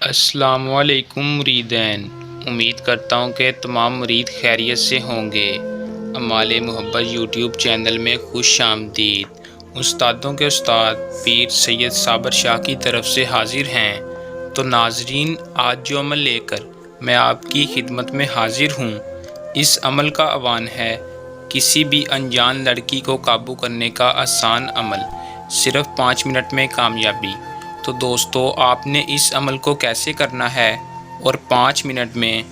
अस्सलाम वालेकुम मुरीदैन। उम्मीद करता हूँ कि तमाम मुरीद खैरियत से होंगे। अमाल मोहब्बत यूट्यूब चैनल में खुश आमदीद। उस्तादों के उस्ताद पीर सैयद साबर शाह की तरफ से हाजिर हैं। तो नाजरीन, आज जो अमल लेकर मैं आपकी खिदमत में हाजिर हूँ, इस अमल का अवान है किसी भी अनजान लड़की को काबू करने का आसान अमल, सिर्फ़ 5 मिनट में कामयाबी। तो दोस्तों, आपने इस अमल को कैसे करना है और 5 मिनट में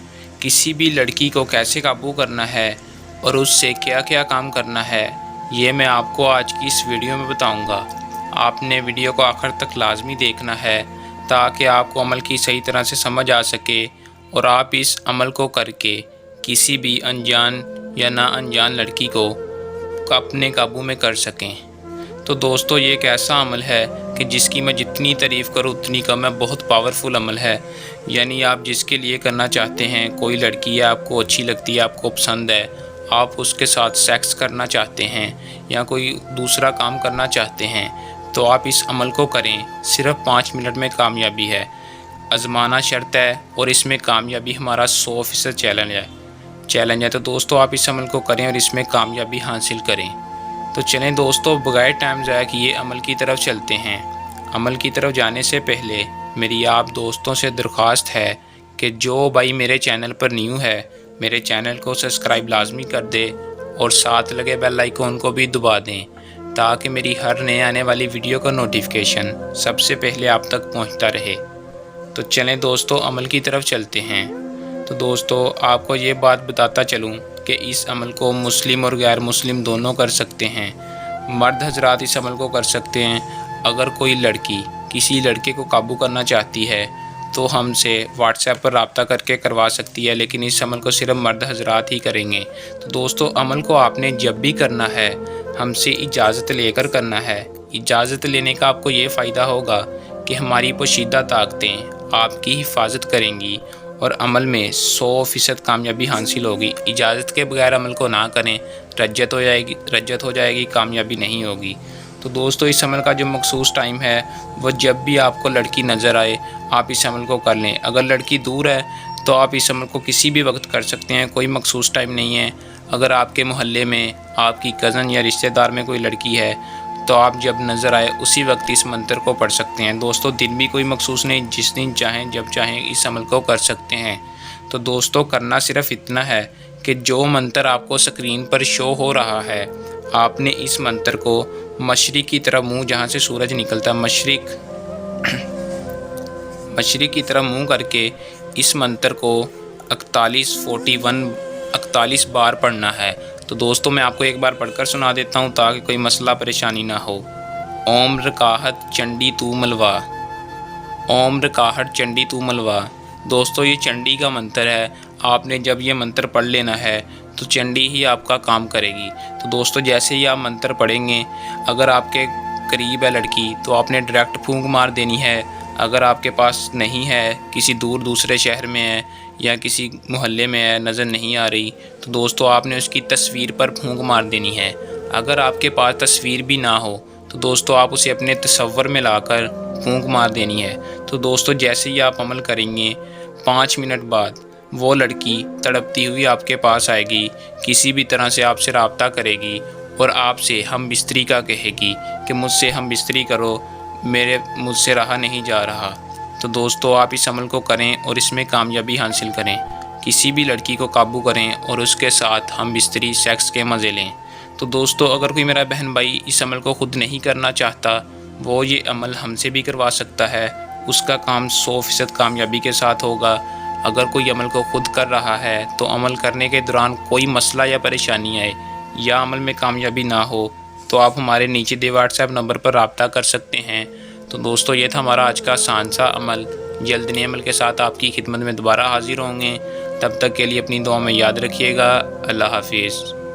किसी भी लड़की को कैसे काबू करना है और उससे क्या क्या काम करना है, ये मैं आपको आज की इस वीडियो में बताऊंगा। आपने वीडियो को आखिर तक लाजमी देखना है ताकि आपको अमल की सही तरह से समझ आ सके और आप इस अमल को करके किसी भी अनजान या ना अनजान लड़की को अपने काबू में कर सकें। तो दोस्तों, ये एक ऐसा अमल है कि जिसकी मैं जितनी तारीफ़ करूँ उतनी कम है। बहुत पावरफुल अमल है। यानी आप जिसके लिए करना चाहते हैं, कोई लड़की है आपको अच्छी लगती है, आपको पसंद है, आप उसके साथ सेक्स करना चाहते हैं या कोई दूसरा काम करना चाहते हैं, तो आप इस अमल को करें। सिर्फ़ 5 मिनट में कामयाबी है। आज़माना शर्त है और इसमें कामयाबी हमारा 100% चैलेंज है। तो दोस्तों, आप इस अमल को करें और इसमें कामयाबी हासिल करें। तो चलें दोस्तों, बगैर टाइम ज़ाया किए अमल की तरफ चलते हैं। अमल की तरफ जाने से पहले मेरी आप दोस्तों से दरख्वास्त है कि जो भाई मेरे चैनल पर न्यू है, मेरे चैनल को सब्सक्राइब लाजमी कर दे और साथ लगे बेल आइकन को भी दबा दें ताकि मेरी हर नए आने वाली वीडियो का नोटिफिकेशन सबसे पहले आप तक पहुंचता रहे। तो चलें दोस्तों, अमल की तरफ चलते हैं। तो दोस्तों, आपको ये बात बताता चलूँ कि इस अमल को मुस्लिम और गैर मुस्लिम दोनों कर सकते हैं। मर्द हजरात इस अमल को कर सकते हैं। अगर कोई लड़की किसी लड़के को काबू करना चाहती है तो हमसे व्हाट्सएप पर रब्ता करके करवा सकती है, लेकिन इस अमल को सिर्फ मर्द हजरात ही करेंगे। तो दोस्तों, अमल को आपने जब भी करना है हमसे इजाज़त लेकर करना है। इजाज़त लेने का आपको ये फ़ायदा होगा कि हमारी पोशीदा ताकतें आपकी हिफाजत करेंगी और अमल में 100% कामयाबी हासिल होगी। इजाज़त के बगैर अमल को ना करें, रज्जत हो जाएगी, कामयाबी नहीं होगी। तो दोस्तों, इस अमल का जो मखसूस टाइम है वो जब भी आपको लड़की नज़र आए आप इस अमल को कर लें। अगर लड़की दूर है तो आप इस अमल को किसी भी वक्त कर सकते हैं, कोई मखसूस टाइम नहीं है। अगर आपके मोहल्ले में आपकी कज़न या रिश्तेदार में कोई लड़की है तो आप जब नज़र आए उसी वक्त इस मंत्र को पढ़ सकते हैं। दोस्तों, दिन भी कोई मखसूस नहीं, जिस दिन चाहें जब चाहें इस अमल को कर सकते हैं। तो दोस्तों, करना सिर्फ इतना है कि जो मंत्र आपको स्क्रीन पर शो हो रहा है, आपने इस मंत्र को मशरिक़ की तरफ मुँह, जहाँ से सूरज निकलता है, मशरिक़ की तरफ मुँह करके इस मंत्र को 41 बार पढ़ना है। तो दोस्तों, मैं आपको एक बार पढ़कर सुना देता हूँ ताकि कोई मसला परेशानी ना हो। ओम रकाहत चंडी तू मलवा, ओम रकाहट चंडी तू मलवा। दोस्तों, ये चंडी का मंत्र है। आपने जब ये मंत्र पढ़ लेना है तो चंडी ही आपका काम करेगी। तो दोस्तों, जैसे ही आप मंत्र पढ़ेंगे, अगर आपके करीब है लड़की तो आपने डायरेक्ट फूंक मार देनी है। अगर आपके पास नहीं है, किसी दूसरे शहर में है या किसी मोहल्ले में है, नज़र नहीं आ रही, तो दोस्तों आपने उसकी तस्वीर पर फूंक मार देनी है। अगर आपके पास तस्वीर भी ना हो तो दोस्तों आप उसे अपने तसव्वुर में लाकर फूंक मार देनी है। तो दोस्तों, जैसे ही आप अमल करेंगे, 5 मिनट बाद वो लड़की तड़पती हुई आपके पास आएगी, किसी भी तरह से आपसे रब्ता करेगी और आपसे हम बिस्तरी का कहेगी कि मुझसे हम बिस्तरी करो, मुझसे रहा नहीं जा रहा। तो दोस्तों, आप इस अमल को करें और इसमें कामयाबी हासिल करें। किसी भी लड़की को काबू करें और उसके साथ हम बिस्तरी सेक्स के मज़े लें। तो दोस्तों, अगर कोई मेरा बहन भाई इस अमल को ख़ुद नहीं करना चाहता, वो ये अमल हमसे भी करवा सकता है। उसका काम 100% कामयाबी के साथ होगा। अगर कोई अमल को ख़ुद कर रहा है तो अमल करने के दौरान कोई मसला या परेशानी आए या अमल में कामयाबी ना हो तो आप हमारे नीचे दिए व्हाट्सएप नंबर पर रब्ता कर सकते हैं। तो दोस्तों, ये था हमारा आज का आसान सा अमल। जल्द नए अमल के साथ आपकी खिदमत में दोबारा हाजिर होंगे। तब तक के लिए अपनी दुआ में याद रखिएगा। अल्लाह हाफिज़।